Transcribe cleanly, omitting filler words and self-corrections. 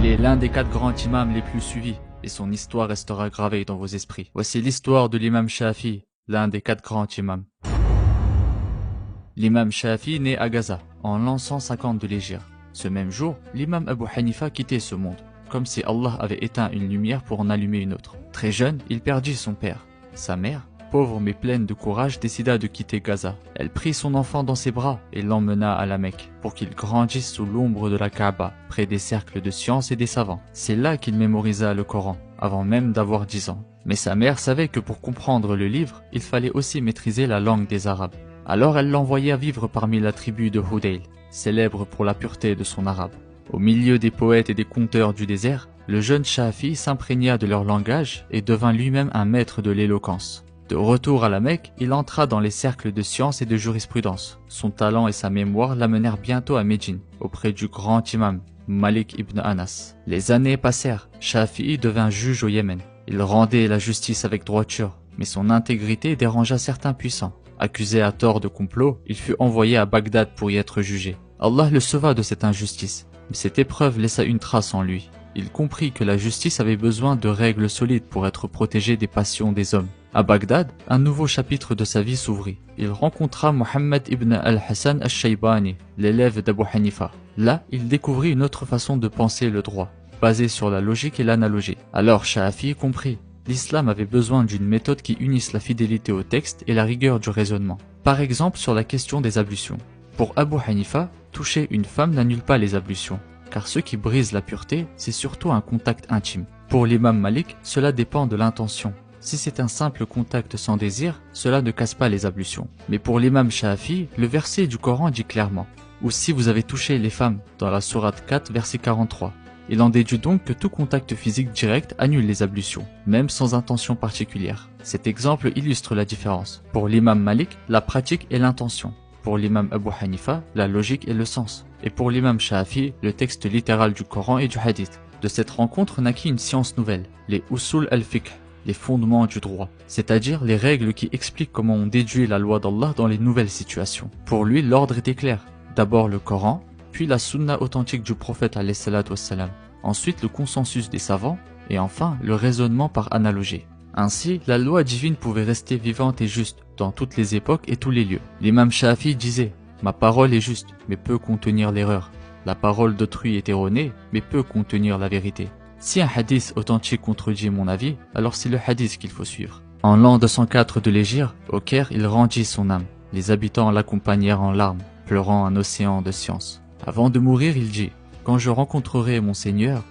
est l'un des 4 grands imams les plus suivis, et son histoire restera gravée dans vos esprits. Voici l'histoire de l'imam Shafi'i, l'un des 4 grands imams. L'imam Shafi'i naît à Gaza, en l'an 150 de l'Hégire. Ce même jour, l'imam Abu Hanifa quittait ce monde, comme si Allah avait éteint une lumière pour en allumer une autre. Très jeune, il perdit son père. Sa mère, pauvre mais pleine de courage, décida de quitter Gaza. Elle prit son enfant dans ses bras et l'emmena à la Mecque pour qu'il grandisse sous l'ombre de la Kaaba, près des cercles de science et des savants. C'est là qu'il mémorisa le Coran, avant même d'avoir 10 ans. Mais sa mère savait que pour comprendre le livre, il fallait aussi maîtriser la langue des Arabes. Alors elle l'envoya vivre parmi la tribu de Hudayl, célèbre pour la pureté de son arabe. Au milieu des poètes et des conteurs du désert, le jeune Shafi'i s'imprégna de leur langage et devint lui-même un maître de l'éloquence. De retour à la Mecque, il entra dans les cercles de science et de jurisprudence. Son talent et sa mémoire l'amenèrent bientôt à Médine, auprès du grand imam Malik ibn Anas. Les années passèrent, Shafi'i devint juge au Yémen. Il rendait la justice avec droiture, mais son intégrité dérangea certains puissants. Accusé à tort de complot, il fut envoyé à Bagdad pour y être jugé. Allah le sauva de cette injustice, mais cette épreuve laissa une trace en lui. Il comprit que la justice avait besoin de règles solides pour être protégée des passions des hommes. À Bagdad, un nouveau chapitre de sa vie s'ouvrit. Il rencontra Mohammed ibn al-Hassan al-Shaybani, l'élève d'Abu Hanifa. Là, il découvrit une autre façon de penser le droit, basée sur la logique et l'analogie. Alors Shafi'i comprit. L'islam avait besoin d'une méthode qui unisse la fidélité au texte et la rigueur du raisonnement. Par exemple sur la question des ablutions. Pour Abu Hanifa, toucher une femme n'annule pas les ablutions, car ce qui brise la pureté, c'est surtout un contact intime. Pour l'imam Malik, cela dépend de l'intention. Si c'est un simple contact sans désir, cela ne casse pas les ablutions. Mais pour l'imam Shafi'i, le verset du Coran dit clairement « Ou si vous avez touché les femmes » dans la sourate 4, verset 43. Il en déduit donc que tout contact physique direct annule les ablutions, même sans intention particulière. Cet exemple illustre la différence. Pour l'imam Malik, la pratique est l'intention. Pour l'imam Abu Hanifa, la logique est le sens. Et pour l'imam Shafi'i, le texte littéral du Coran et du Hadith. De cette rencontre naquit une science nouvelle, les usul al-fiqh, les fondements du droit, c'est-à-dire les règles qui expliquent comment on déduit la loi d'Allah dans les nouvelles situations. Pour lui, l'ordre était clair. D'abord le Coran, puis la sunna authentique du prophète alayhi salatu wassalam, ensuite le consensus des savants, et enfin le raisonnement par analogie. Ainsi, la loi divine pouvait rester vivante et juste dans toutes les époques et tous les lieux. L'imam Shafi'i disait « Ma parole est juste, mais peut contenir l'erreur. La parole d'autrui est erronée, mais peut contenir la vérité. Si un hadith authentique contredit mon avis, alors c'est le hadith qu'il faut suivre. » En l'an 204 de l'Hégire, au Caire, il rendit son âme. Les habitants l'accompagnèrent en larmes, pleurant un océan de science. Avant de mourir, il dit « Quand je rencontrerai mon Seigneur,